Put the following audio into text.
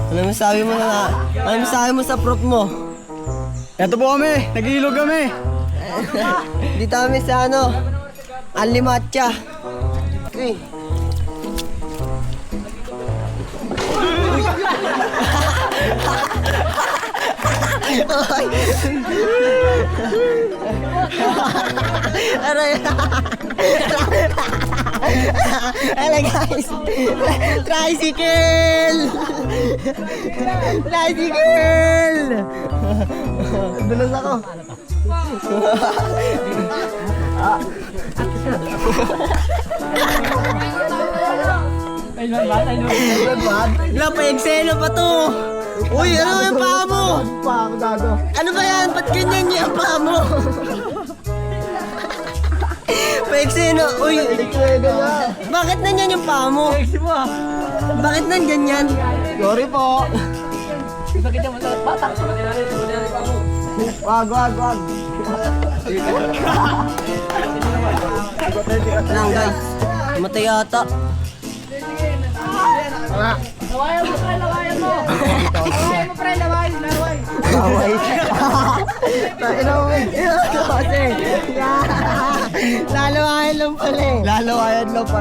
Ano masabi mo na? Ano masabi mo sa prop mo? Eto po kami, nag-iilog kami. Dito kami sa ano? Alimatcha. Okay. Aray. Hello guys. Tricycle. Tricycle. Dulas ako. Wala pa eksena pa to. Uy, ano yung paa mo? Ano ba yan? Ba't ganyan yung paa mo? Pa-eksena. Uy, bakit nanyan yung paa mo? Bakit nanyan? Sorry po. Wag. Lang guys, matay yata. Lawayan mo, pre, lawayan mo. Lawayan mo, pre, lawayan. Laway. Lalawayan lang pala eh. Lalawayan lang pa.